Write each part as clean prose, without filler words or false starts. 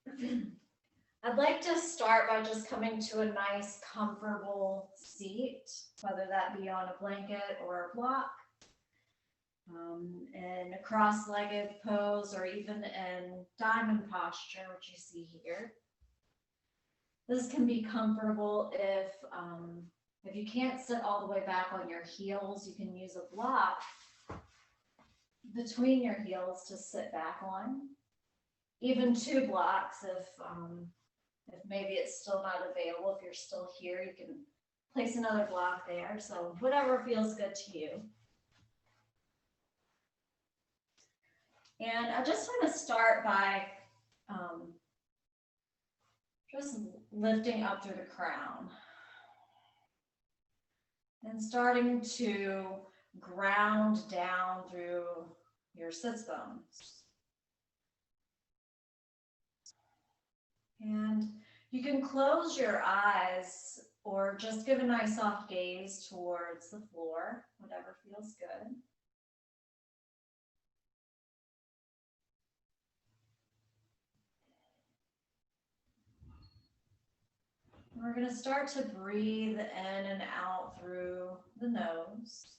I'd like to start by just coming to a nice, comfortable seat, whether that be on a blanket or a block, in a cross-legged pose, or even in diamond posture, which you see here. This can be comfortable if you can't sit all the way back on your heels, you can use a block between your heels to sit back on. Even two blocks if maybe it's still not available, if you're still here, you can place another block there. So whatever feels good to you. And I just want to start by just lifting up through the crown and starting to ground down through your sits bones. And you can close your eyes or just give a nice soft gaze towards the floor, whatever feels good. We're going to start to breathe in and out through the nose.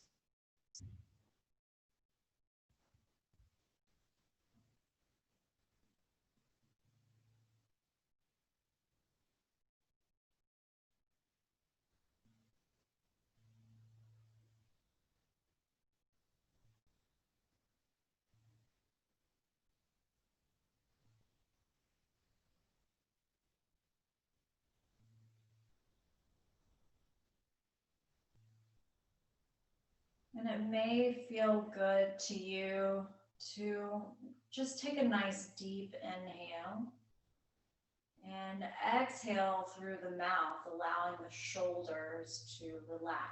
And it may feel good to you to just take a nice deep inhale and exhale through the mouth, allowing the shoulders to relax.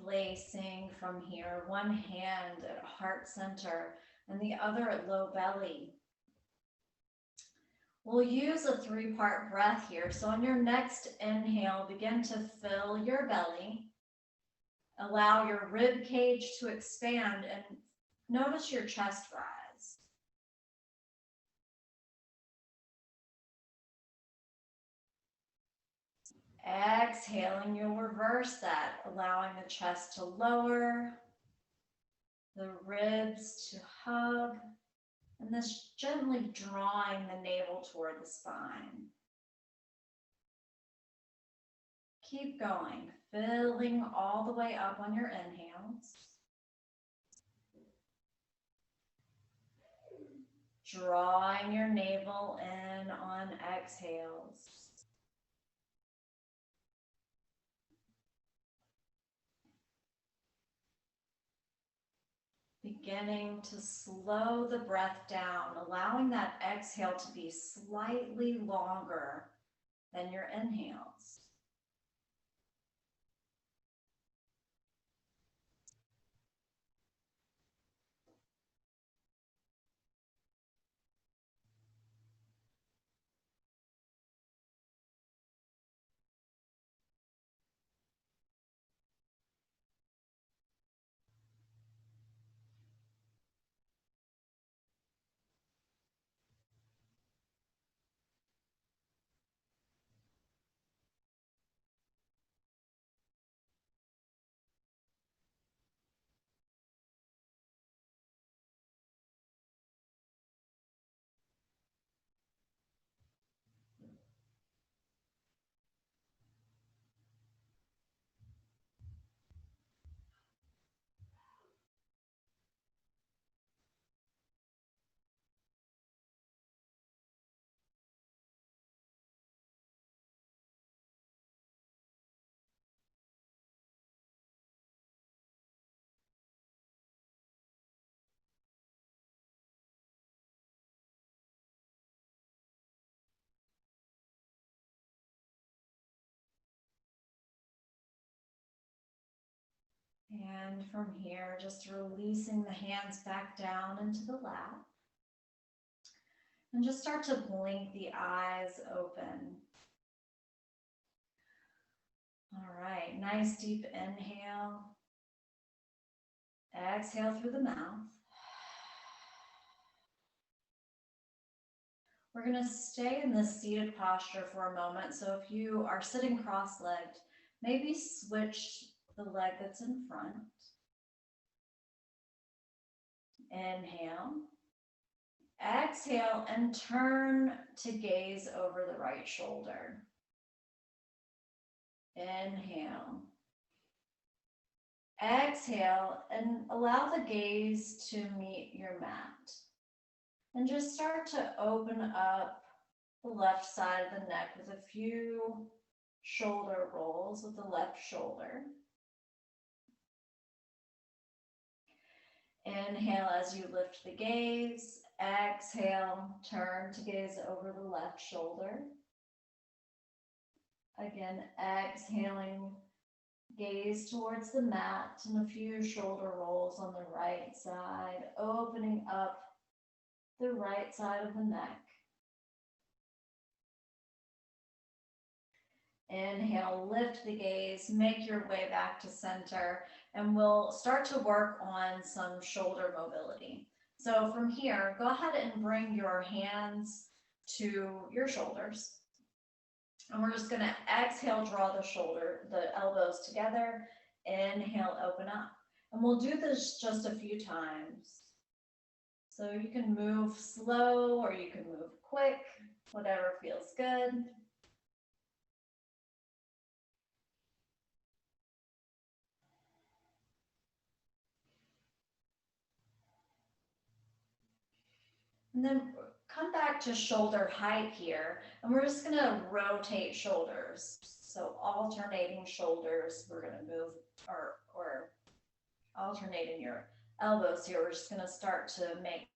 Placing from here one hand at heart center and the other at low belly. We'll use a 3-part breath here. So on your next inhale, begin to fill your belly. Allow your rib cage to expand and notice your chest rise. Exhaling, you'll reverse that, allowing the chest to lower, the ribs to hug, and this gently drawing the navel toward the spine. Keep going, filling all the way up on your inhales. Drawing your navel in on exhales. Beginning to slow the breath down, allowing that exhale to be slightly longer than your inhales. And from here, just releasing the hands back down into the lap. And just start to blink the eyes open. All right, nice deep inhale. Exhale through the mouth. We're going to stay in this seated posture for a moment. So if you are sitting cross-legged, maybe switch the leg that's in front. Inhale. Exhale and turn to gaze over the right shoulder. Inhale. Exhale and allow the gaze to meet your mat. And just start to open up the left side of the neck with a few shoulder rolls with the left shoulder. Inhale as you lift the gaze. Exhale, turn to gaze over the left shoulder. Again, exhaling, gaze towards the mat and a few shoulder rolls on the right side, opening up the right side of the neck. Inhale, lift the gaze, make your way back to center, and we'll start to work on some shoulder mobility. So from here, go ahead and bring your hands to your shoulders. And we're just going to exhale, draw the elbows together. Inhale, open up. And we'll do this just a few times. So you can move slow or you can move quick, whatever feels good. And then come back to shoulder height here, and we're just gonna rotate shoulders. So alternating shoulders, we're gonna move, or alternating your elbows here. We're just gonna start to make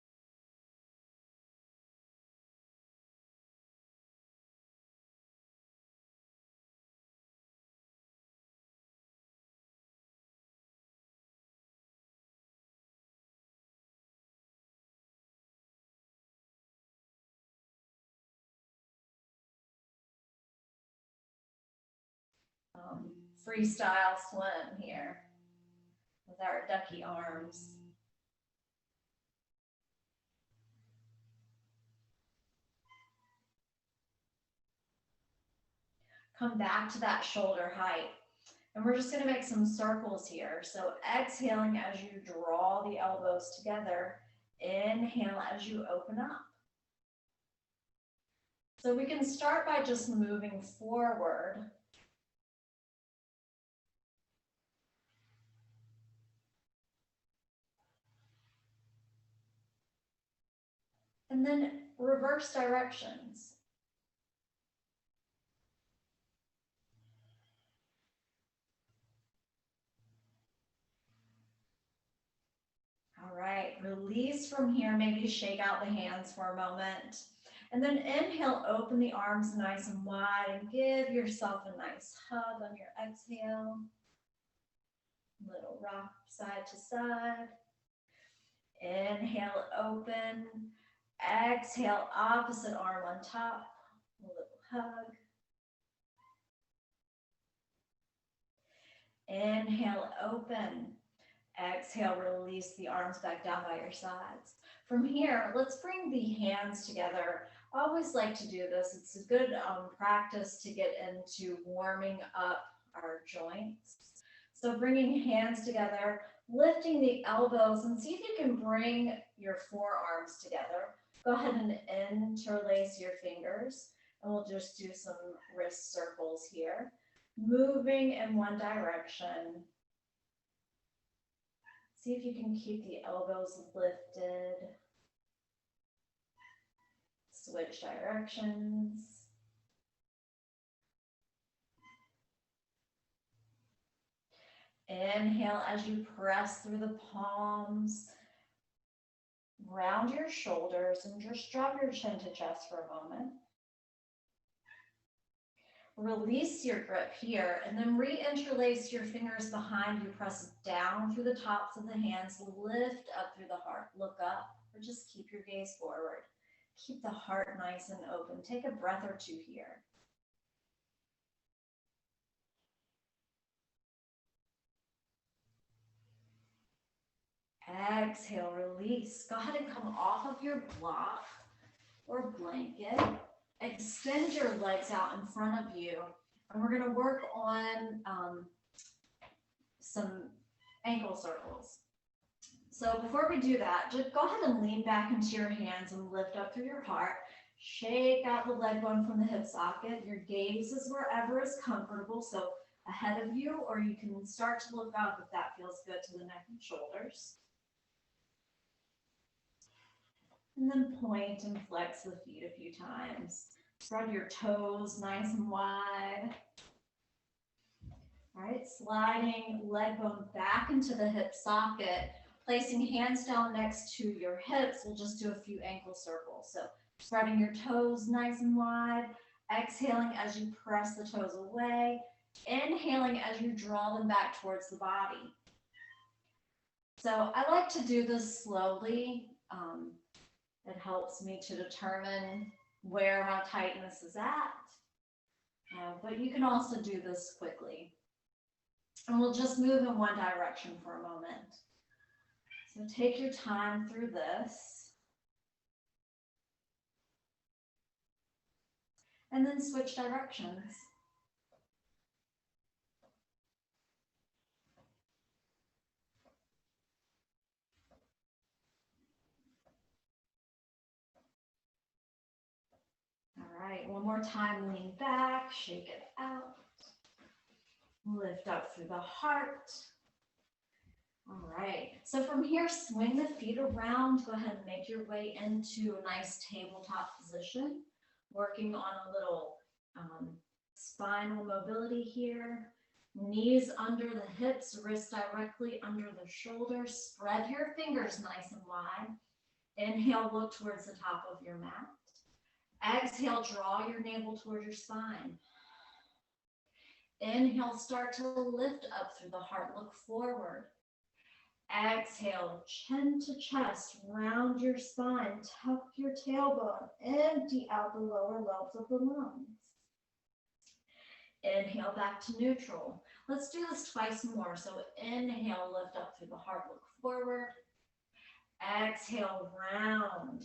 freestyle swim here with our ducky arms. Come back to that shoulder height. And we're just going to make some circles here. So exhaling as you draw the elbows together. Inhale as you open up. So we can start by just moving forward. And then reverse directions. All right, release from here. Maybe shake out the hands for a moment. And then inhale, open the arms nice and wide and give yourself a nice hug on your exhale. Little rock side to side. Inhale, open. Exhale, opposite arm on top. A little hug. Inhale, open. Exhale, release the arms back down by your sides. From here, let's bring the hands together. I always like to do this. It's a good practice to get into warming up our joints. So bringing hands together, lifting the elbows, and see if you can bring your forearms together. Go ahead and interlace your fingers, and we'll just do some wrist circles here. Moving in one direction. See if you can keep the elbows lifted. Switch directions. Inhale as you press through the palms. Round your shoulders and just drop your chin to chest for a moment. Release your grip here and then re-interlace your fingers behind you. Press down through the tops of the hands, lift up through the heart, look up, or just keep your gaze forward. Keep the heart nice and open. Take a breath or two here. Exhale, release. Go ahead and come off of your block or blanket. Extend your legs out in front of you. And we're going to work on some ankle circles. So before we do that, just go ahead and lean back into your hands and lift up through your heart. Shake out the leg bone from the hip socket. Your gaze is wherever is comfortable. So ahead of you, or you can start to look up if that feels good to the neck and shoulders. And then point and flex the feet a few times. Spread your toes nice and wide. All right, sliding leg bone back into the hip socket, placing hands down next to your hips. We'll just do a few ankle circles. So spreading your toes nice and wide, exhaling as you press the toes away, inhaling as you draw them back towards the body. So I like to do this slowly. It helps me to determine where my tightness is at, but you can also do this quickly. And we'll just move in one direction for a moment. So take your time through this. And then switch directions. All right, one more time, lean back, shake it out. Lift up through the heart. All right, so from here, swing the feet around. Go ahead and make your way into a nice tabletop position, working on a little spinal mobility here. Knees under the hips, wrists directly under the shoulders. Spread your fingers nice and wide. Inhale, look towards the top of your mat. Exhale, draw your navel towards your spine. Inhale, start to lift up through the heart, look forward. Exhale, chin to chest, round your spine, tuck your tailbone, empty out the lower lobes of the lungs. Inhale, back to neutral. Let's do this twice more. So inhale, lift up through the heart, look forward. Exhale, round.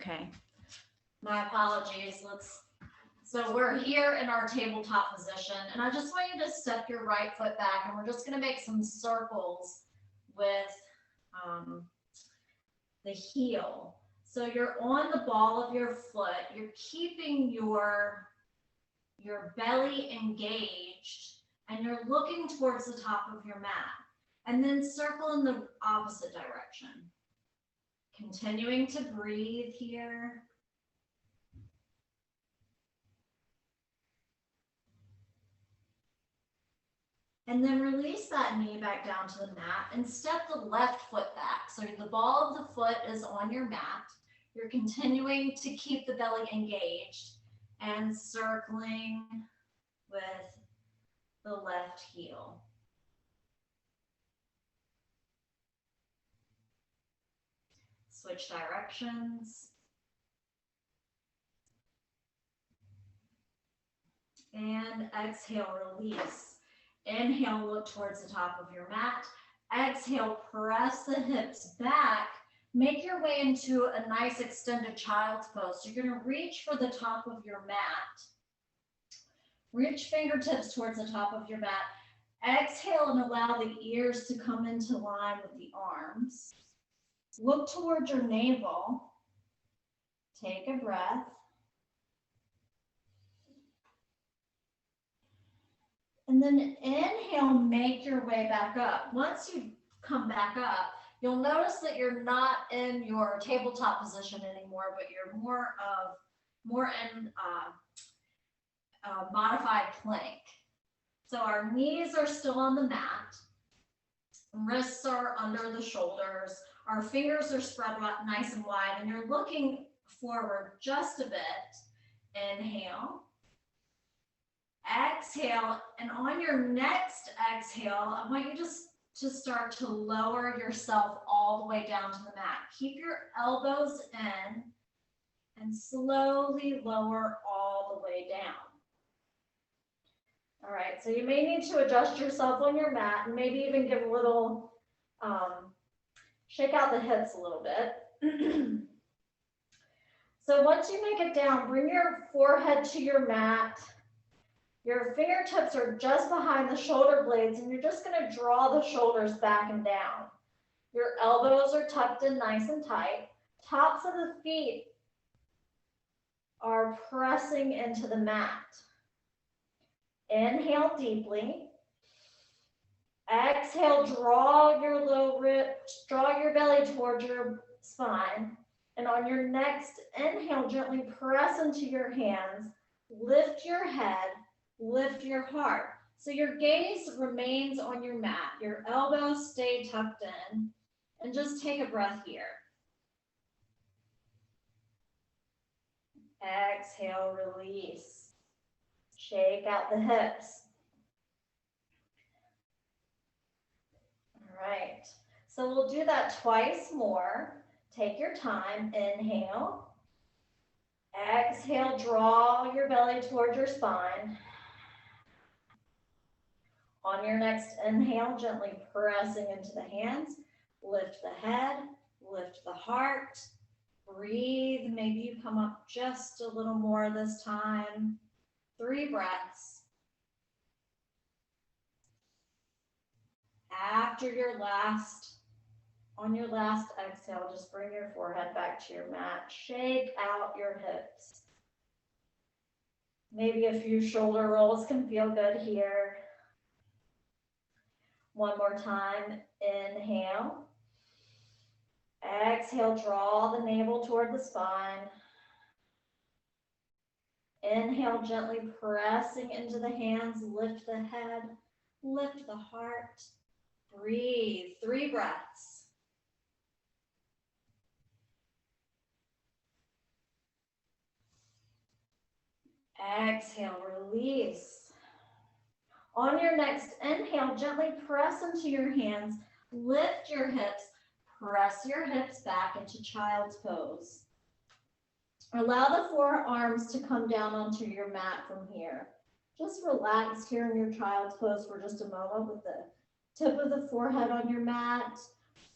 Okay. My apologies. So we're here in our tabletop position, and I just want you to step your right foot back, and we're just going to make some circles with the heel. So you're on the ball of your foot. You're keeping your belly engaged, and you're looking towards the top of your mat. And then circle in the opposite direction. Continuing to breathe here. And then release that knee back down to the mat and step the left foot back. So the ball of the foot is on your mat. You're continuing to keep the belly engaged and circling with the left heel. Switch directions. And exhale, release. Inhale, look towards the top of your mat. Exhale, press the hips back. Make your way into a nice extended child's pose. So you're going to reach for the top of your mat. Reach fingertips towards the top of your mat. Exhale and allow the ears to come into line with the arms. Look towards your navel. Take a breath. And then inhale, make your way back up. Once you come back up, you'll notice that you're not in your tabletop position anymore, but you're more in modified plank. So our knees are still on the mat. Wrists are under the shoulders. Our fingers are spread nice and wide, and you're looking forward just a bit. Inhale. Exhale, and on your next exhale, I want you to start to lower yourself all the way down to the mat. Keep your elbows in and slowly lower all the way down. All right, so you may need to adjust yourself on your mat and maybe even give a little, shake out the hips a little bit. So once you make it down, bring your forehead to your mat. Your fingertips are just behind the shoulder blades, and you're just going to draw the shoulders back and down. Your elbows are tucked in nice and tight. Tops of the feet are pressing into the mat. Inhale deeply. Exhale, draw your belly towards your spine. And on your next inhale, gently press into your hands. Lift your head. Lift your heart. So your gaze remains on your mat. Your elbows stay tucked in. And just take a breath here. Exhale, release. Shake out the hips. All right. So we'll do that twice more. Take your time. Inhale. Exhale, draw your belly towards your spine. On your next inhale, gently pressing into the hands, lift the head, lift the heart, breathe. Maybe you come up just a little more this time. 3 breaths. On your last exhale, just bring your forehead back to your mat. Shake out your hips. Maybe a few shoulder rolls can feel good here. One more time, inhale. Exhale, draw the navel toward the spine. Inhale, gently pressing into the hands, lift the head, lift the heart. Breathe, 3 breaths. Exhale, release. On your next inhale, gently press into your hands, lift your hips, press your hips back into child's pose. Allow the forearms to come down onto your mat from here. Just relax here in your child's pose for just a moment with the tip of the forehead on your mat.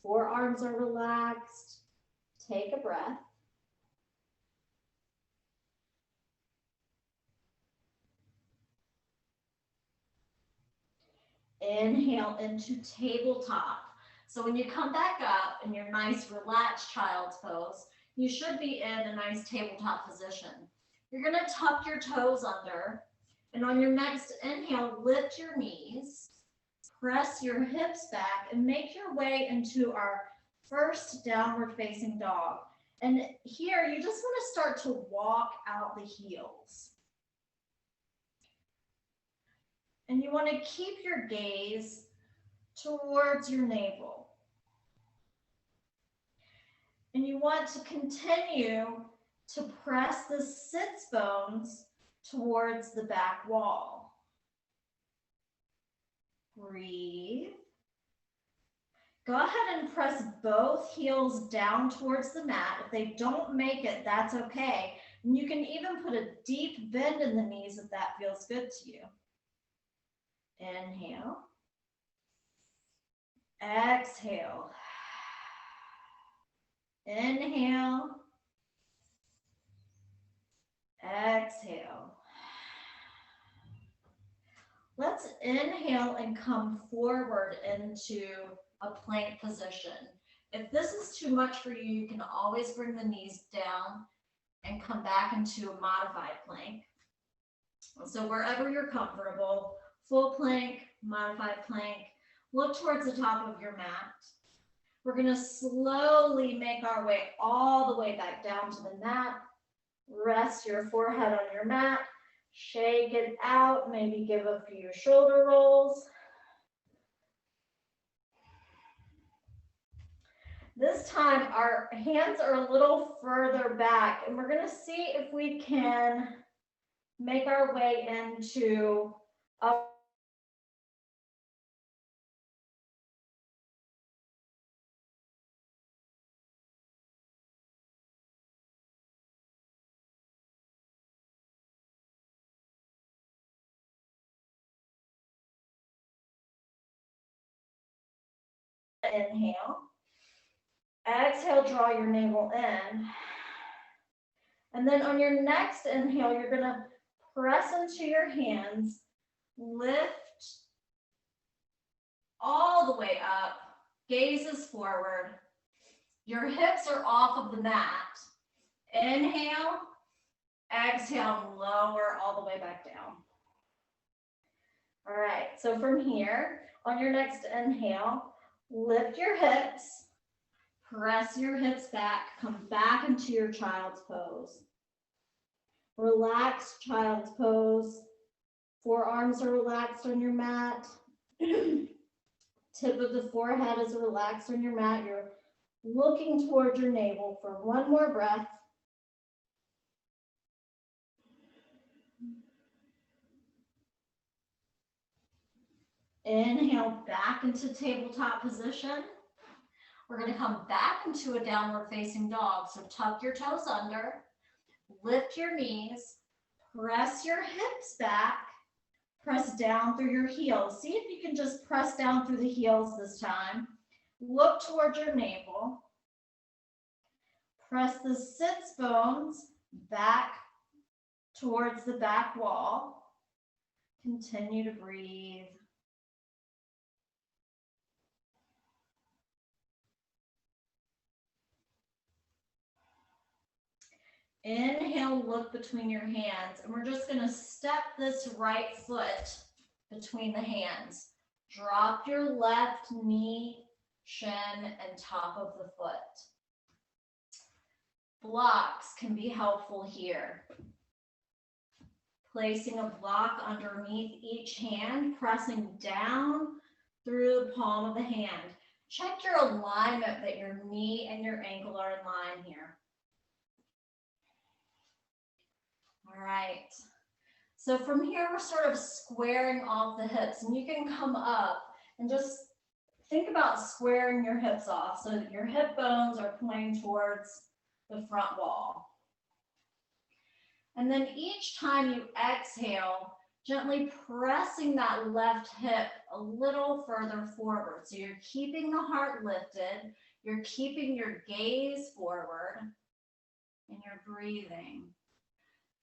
Forearms are relaxed. Take a breath. Inhale into tabletop. So when you come back up in your nice relaxed child's pose, you should be in a nice tabletop position. You're going to tuck your toes under, and on your next inhale, lift your knees, press your hips back, and make your way into our first downward facing dog. And here, you just want to start to walk out the heels. And you want to keep your gaze towards your navel. And you want to continue to press the sits bones towards the back wall. Breathe. Go ahead and press both heels down towards the mat. If they don't make it, that's okay. And you can even put a deep bend in the knees if that feels good to you. Inhale. Exhale. Inhale. Exhale. Let's inhale and come forward into a plank position. If this is too much for you, you can always bring the knees down and come back into a modified plank. So wherever you're comfortable, full plank, modified plank, look towards the top of your mat. We're going to slowly make our way all the way back down to the mat. Rest your forehead on your mat. Shake it out. Maybe give a few shoulder rolls. This time, our hands are a little further back, and we're going to see if we can make our way into a inhale. Exhale, draw your navel in. And then on your next inhale, you're going to press into your hands, lift all the way up, gazes forward. Your hips are off of the mat. Inhale, exhale, lower all the way back down. All right, so from here, on your next inhale, lift your hips, press your hips back, come back into your child's pose. Relax child's pose. Forearms are relaxed on your mat. Tip of the forehead is relaxed on your mat. You're looking toward your navel for one more breath. Inhale back into tabletop position. We're going to come back into a downward facing dog. So tuck your toes under, lift your knees, press your hips back, press down through your heels. See if you can just press down through the heels this time. Look towards your navel. Press the sits bones back towards the back wall. Continue to breathe. Inhale, look between your hands, and we're just going to step this right foot between the hands. Drop your left knee, shin, and top of the foot. Blocks can be helpful here. Placing a block underneath each hand, pressing down through the palm of the hand. Check your alignment that your knee and your ankle are in line here. All right, so from here, we're sort of squaring off the hips, and you can come up and just think about squaring your hips off so that your hip bones are pointing towards the front wall. And then each time you exhale, gently pressing that left hip a little further forward. So you're keeping the heart lifted, you're keeping your gaze forward, and you're breathing.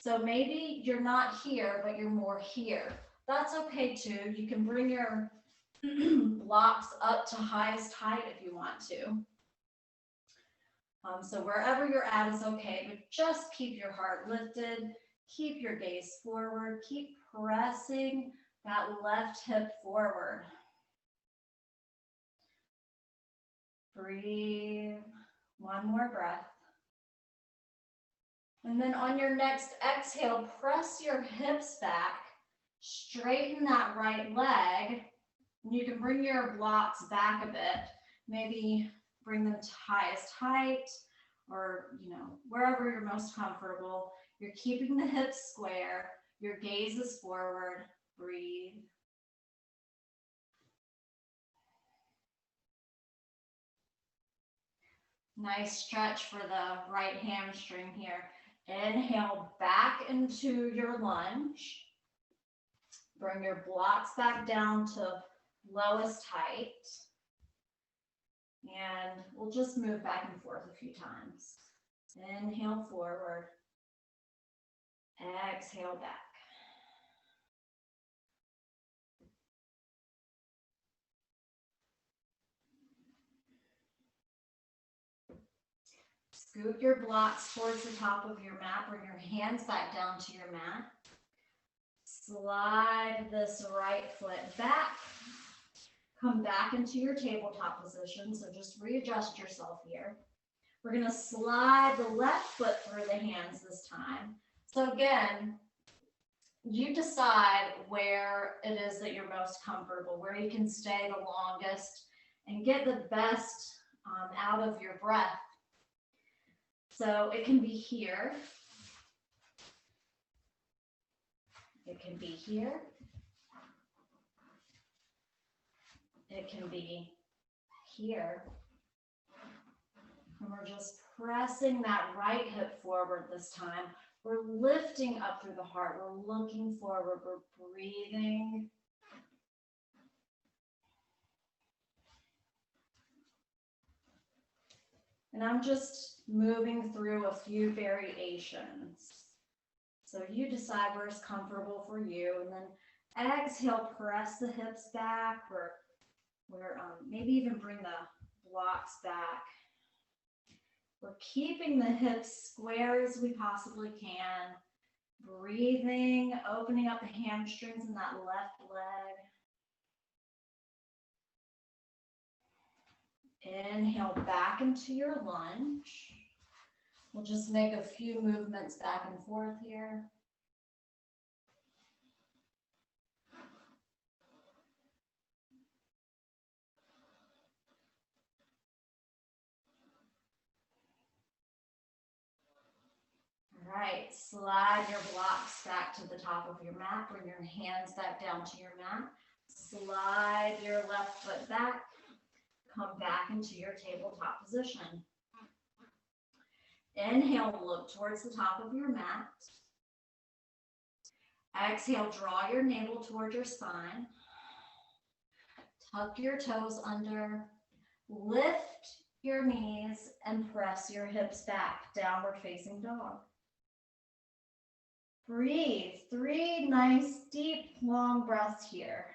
So maybe you're not here, but you're more here. That's okay too. You can bring your Blocks up to highest height if you want to. So wherever you're at is okay, but just keep your heart lifted, keep your gaze forward, keep pressing that left hip forward. Breathe. One more breath. And then on your next exhale, press your hips back, straighten that right leg. You can bring your blocks back a bit, maybe bring them to highest height or, wherever you're most comfortable. You're keeping the hips square, your gaze is forward, breathe. Nice stretch for the right hamstring here. Inhale back into your lunge. Bring your blocks back down to lowest height. And we'll just move back and forth a few times. Inhale forward. Exhale back. Scoot your blocks towards the top of your mat. Bring your hands back down to your mat. Slide this right foot back. Come back into your tabletop position. So just readjust yourself here. We're going to slide the left foot through the hands this time. So again, you decide where it is that you're most comfortable, where you can stay the longest and get the best out of your breath. So it can be here. It can be here. It can be here. And we're just pressing that right hip forward this time. We're lifting up through the heart. We're looking forward. We're breathing. And I'm just moving through a few variations. So you decide where it's comfortable for you. And then exhale, press the hips back, or maybe even bring the blocks back. We're keeping the hips square as we possibly can. Breathing, opening up the hamstrings in that left leg. Inhale back into your lunge. We'll just make a few movements back and forth here. All right, slide your blocks back to the top of your mat. Bring your hands back down to your mat. Slide your left foot back. Come back into your tabletop position. Inhale, look towards the top of your mat. Exhale, draw your navel toward your spine. Tuck your toes under. Lift your knees and press your hips back, downward facing dog. Breathe. 3 nice, deep, long breaths here.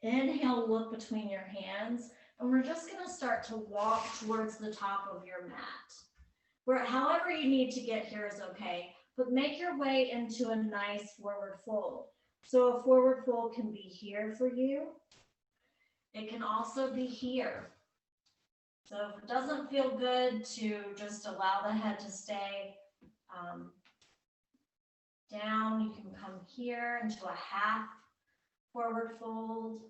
Inhale, look between your hands, and we're just going to start to walk towards the top of your mat. However you need to get here is okay, but make your way into a nice forward fold. So a forward fold can be here for you. It can also be here. So if it doesn't feel good to just allow the head to stay down, you can come here into a half forward fold.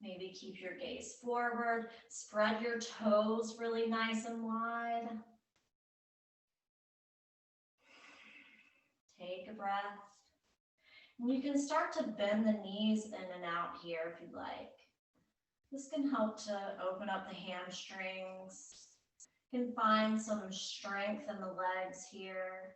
Maybe keep your gaze forward. Spread your toes really nice and wide. Take a breath. And you can start to bend the knees in and out here if you'd like. This can help to open up the hamstrings. You can find some strength in the legs here.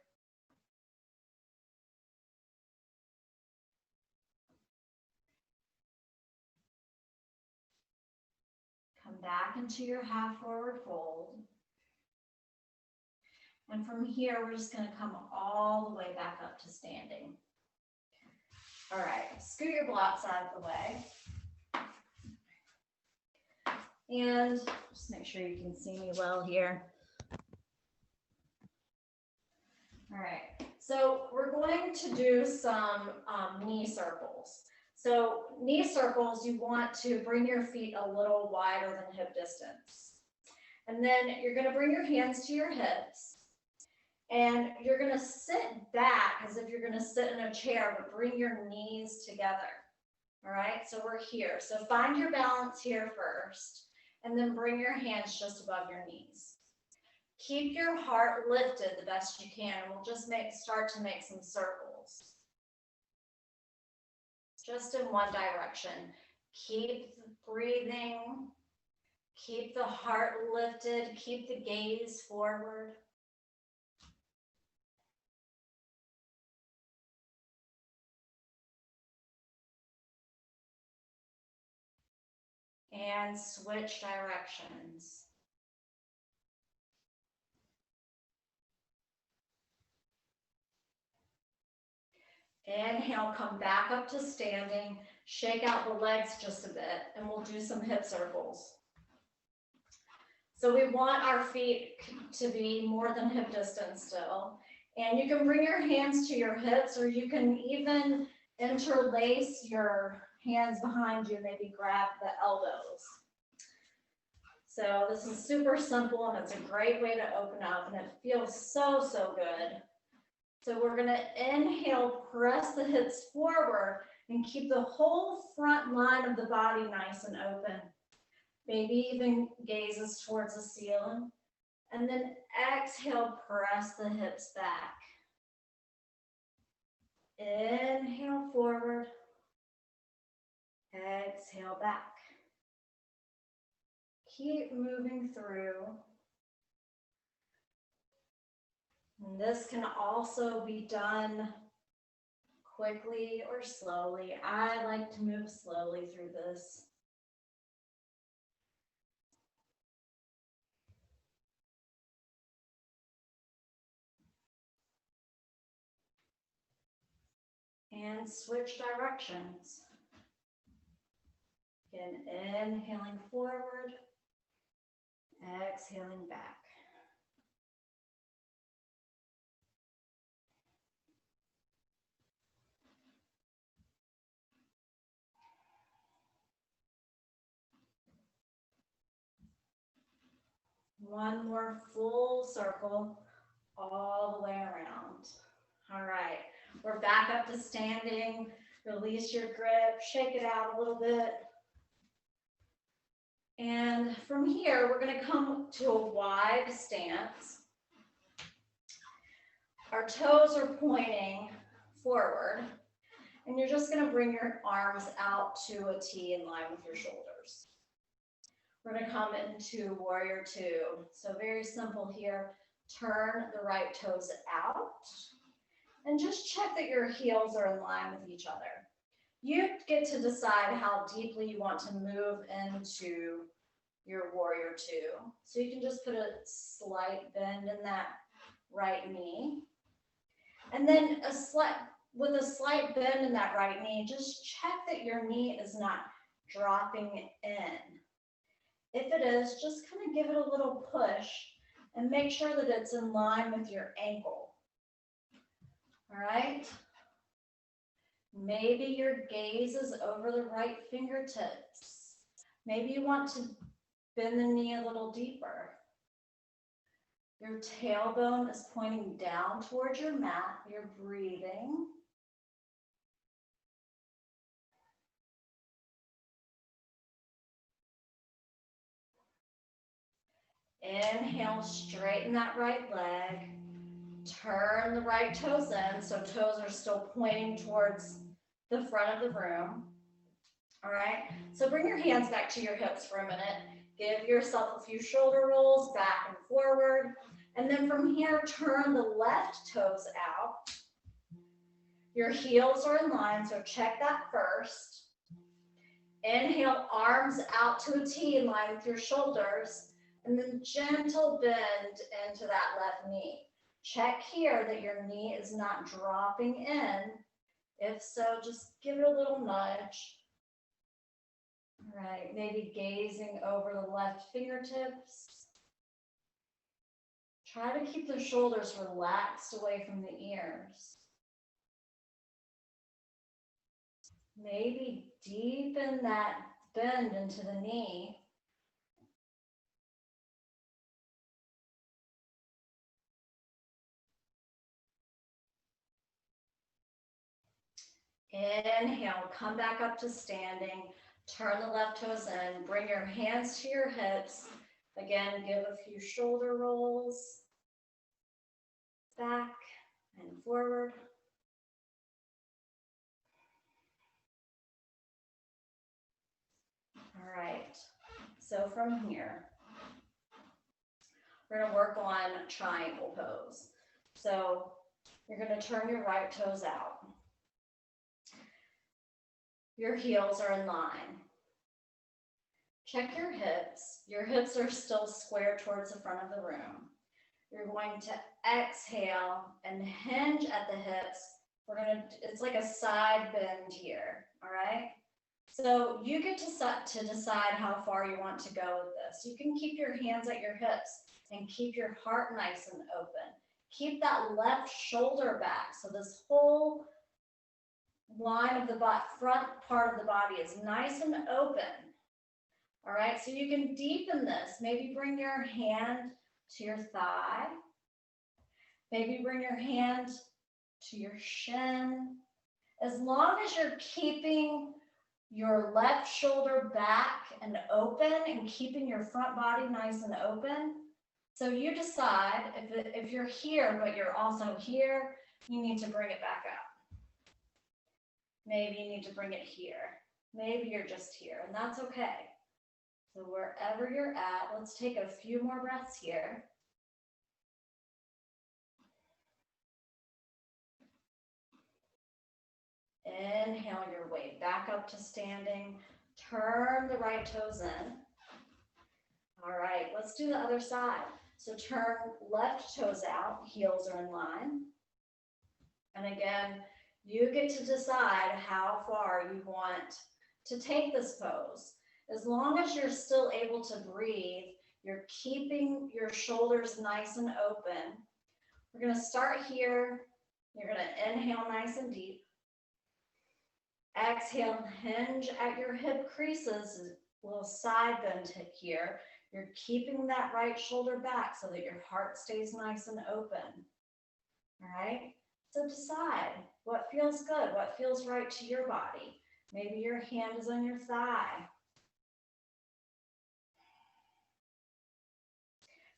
back into your half forward fold. And from here, we're just going to come all the way back up to standing. All right, scoot your blocks out of the way. And just make sure you can see me well here. All right, so we're going to do some knee circles. So knee circles, you want to bring your feet a little wider than hip distance. And then you're going to bring your hands to your hips. And you're going to sit back as if you're going to sit in a chair, but bring your knees together. All right, so we're here. So find your balance here first, and then bring your hands just above your knees. Keep your heart lifted the best you can, and we'll just start to make some circles. Just in one direction. Keep breathing. Keep the heart lifted. Keep the gaze forward. And switch directions. Inhale, come back up to standing. Shake out the legs just a bit, and we'll do some hip circles. So we want our feet to be more than hip distance still. And you can bring your hands to your hips, or you can even interlace your hands behind you, maybe grab the elbows. So this is super simple, and it's a great way to open up, and it feels so, so good. So we're going to inhale, press the hips forward, and keep the whole front line of the body nice and open. Maybe even gazes towards the ceiling. And then exhale, press the hips back. Inhale forward. Exhale back. Keep moving through. And this can also be done quickly or slowly. I like to move slowly through this. And switch directions. Again, inhaling forward, exhaling back. One more full circle all the way around. All right, we're back up to standing. Release your grip, shake it out a little bit. And from here, we're going to come to a wide stance. Our toes are pointing forward, and you're just going to bring your arms out to a T in line with your shoulders. We're going to come into warrior two. So very simple here. Turn the right toes out, and just check that your heels are in line with each other. You get to decide how deeply you want to move into your warrior two. So you can just put a slight bend in that right knee. And then with a slight bend in that right knee, just check that your knee is not dropping in. If it is, just kind of give it a little push and make sure that it's in line with your ankle. All right? Maybe your gaze is over the right fingertips. Maybe you want to bend the knee a little deeper. Your tailbone is pointing down towards your mat. You're breathing. Inhale, straighten that right leg. Turn the right toes in, so toes are still pointing towards the front of the room. All right, so bring your hands back to your hips for a minute. Give yourself a few shoulder rolls back and forward. And then from here, turn the left toes out. Your heels are in line, so check that first. Inhale, arms out to a T in line with your shoulders, and then gentle bend into that left knee. Check here that your knee is not dropping in. If so, just give it a little nudge. All right, maybe gazing over the left fingertips. Try to keep the shoulders relaxed away from the ears. Maybe deepen that bend into the knee. Inhale, come back up to standing. Turn the left toes in. Bring your hands to your hips. Again, give a few shoulder rolls. Back and forward. All right, so from here, we're going to work on triangle pose. So you're going to turn your right toes out. Your heels are in line. Check your hips. Your hips are still square towards the front of the room. You're going to exhale and hinge at the hips. It's like a side bend here, all right? So you get to decide how far you want to go with this. You can keep your hands at your hips and keep your heart nice and open. Keep that left shoulder back so this whole line of the front part of the body is nice and open. All right, so you can deepen this. Maybe bring your hand to your thigh. Maybe bring your hand to your shin. As long as you're keeping your left shoulder back and open and keeping your front body nice and open. So you decide if you're here, but you're also here, you need to bring it back up. Maybe you need to bring it here. Maybe you're just here, and that's okay. So wherever you're at, let's take a few more breaths here. Inhale your way back up to standing. Turn the right toes in. All right, let's do the other side. So turn left toes out, heels are in line. And again, you get to decide how far you want to take this pose. As long as you're still able to breathe, you're keeping your shoulders nice and open. We're going to start here. You're going to inhale nice and deep. Exhale, hinge at your hip creases, a little side bend here. You're keeping that right shoulder back so that your heart stays nice and open. All right? So decide what feels good, what feels right to your body. Maybe your hand is on your thigh.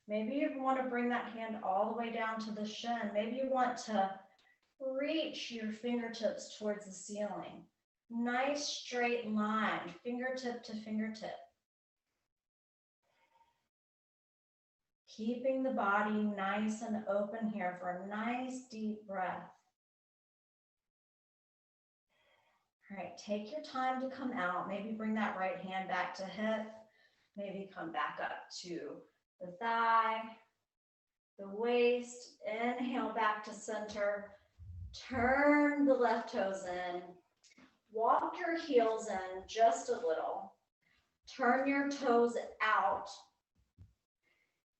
Maybe you want to bring that hand all the way down to the shin. Maybe you want to reach your fingertips towards the ceiling. Nice straight line, fingertip to fingertip. Keeping the body nice and open here for a nice deep breath. All right, take your time to come out. Maybe bring that right hand back to hip. Maybe come back up to the thigh, the waist. Inhale back to center. Turn the left toes in. Walk your heels in just a little. Turn your toes out.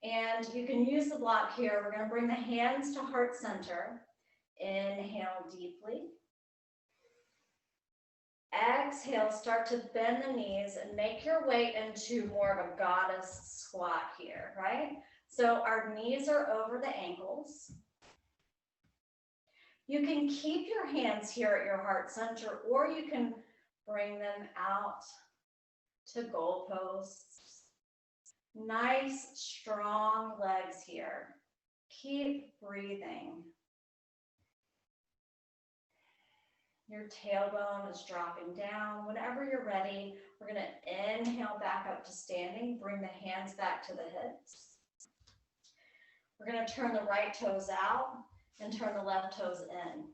And you can use the block here. We're going to bring the hands to heart center. Inhale deeply. Exhale, start to bend the knees and make your way into more of a goddess squat here, right? So our knees are over the ankles. You can keep your hands here at your heart center, or you can bring them out to goalposts. Nice, strong legs here. Keep breathing. Your tailbone is dropping down. Whenever you're ready, we're going to inhale back up to standing. Bring the hands back to the hips. We're going to turn the right toes out and turn the left toes in.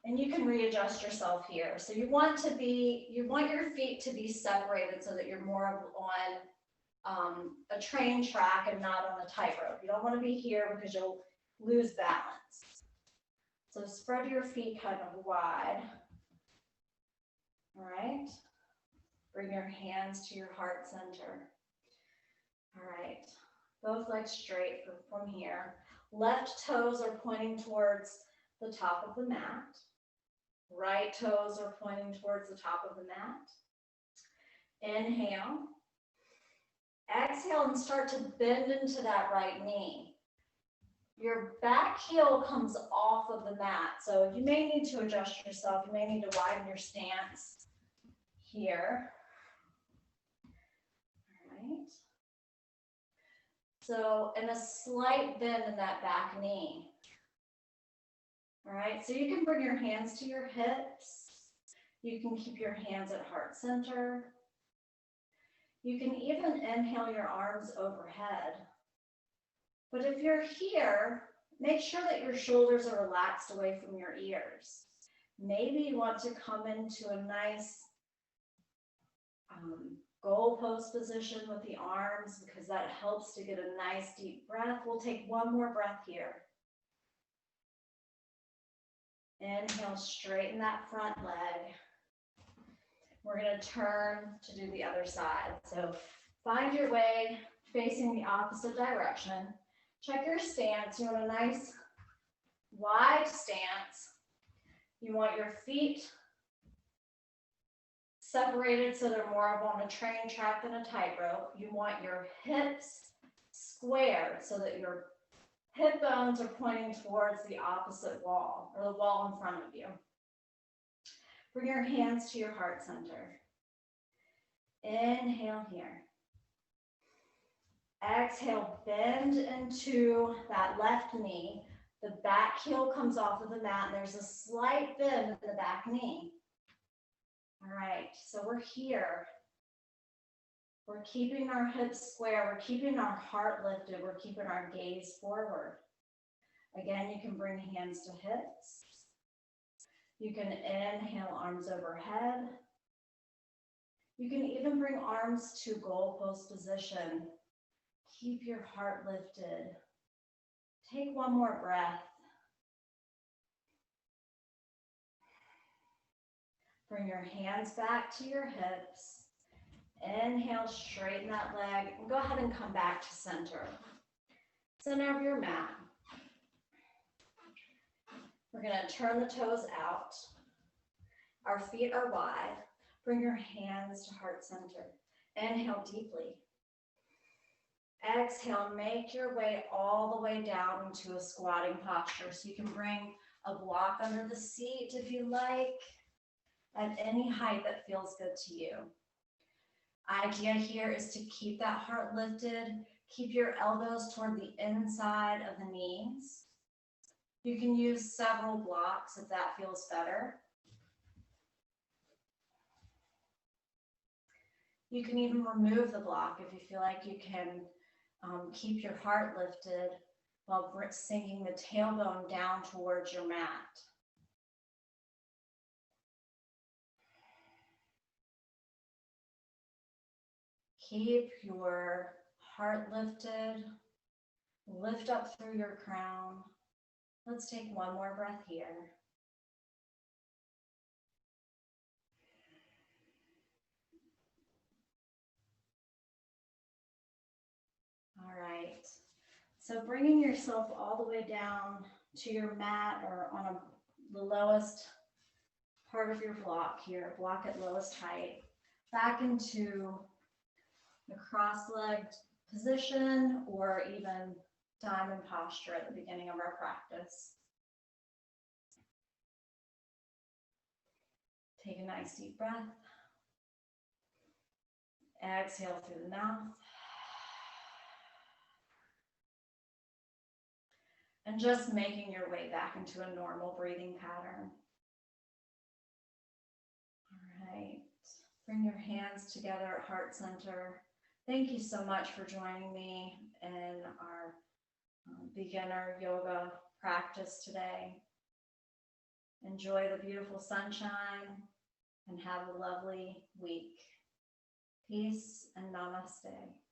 And you can readjust yourself here. So you want your feet to be separated so that you're more on a train track and not on a tightrope. You don't want to be here because you'll lose balance. So spread your feet kind of wide. All right. Bring your hands to your heart center. All right. Both legs straight from here. Left toes are pointing towards the top of the mat. Right toes are pointing towards the top of the mat. Inhale. Exhale and start to bend into that right knee. Your back heel comes off of the mat, so you may need to adjust yourself. You may need to widen your stance here. All right. So, and a slight bend in that back knee. All right, so you can bring your hands to your hips. You can keep your hands at heart center. You can even inhale your arms overhead. But if you're here, make sure that your shoulders are relaxed away from your ears. Maybe you want to come into a nice goal pose position with the arms because that helps to get a nice deep breath. We'll take one more breath here. Inhale, straighten that front leg. We're going to turn to do the other side. So find your way facing the opposite direction. Check your stance. You want a nice wide stance. You want your feet separated so they're more of on a train track than a tightrope. You want your hips squared so that your hip bones are pointing towards the opposite wall or the wall in front of you. Bring your hands to your heart center. Inhale here. Exhale, bend into that left knee. The back heel comes off of the mat and there's a slight bend in the back knee. All right, so we're here. We're keeping our hips square. We're keeping our heart lifted. We're keeping our gaze forward. Again, you can bring hands to hips. You can inhale, arms overhead. You can even bring arms to goal pose position. Keep your heart lifted. Take one more breath. Bring your hands back to your hips. Inhale, straighten that leg. And go ahead and come back to center. Center of your mat. We're going to turn the toes out. Our feet are wide. Bring your hands to heart center. Inhale deeply. Exhale, make your way all the way down into a squatting posture. So you can bring a block under the seat if you like, at any height that feels good to you. Idea here is to keep that heart lifted. Keep your elbows toward the inside of the knees. You can use several blocks if that feels better. You can even remove the block if you feel like you can keep your heart lifted while sinking the tailbone down towards your mat. Keep your heart lifted. Lift up through your crown. Let's take one more breath here. All right. So bringing yourself all the way down to your mat or on the lowest part of your block here, block at lowest height, back into the cross-legged position or even diamond posture at the beginning of our practice. Take a nice deep breath. Exhale through the mouth. And just making your way back into a normal breathing pattern. All right. Bring your hands together at heart center. Thank you so much for joining me in our beginner yoga practice today. Enjoy the beautiful sunshine and have a lovely week. Peace and namaste.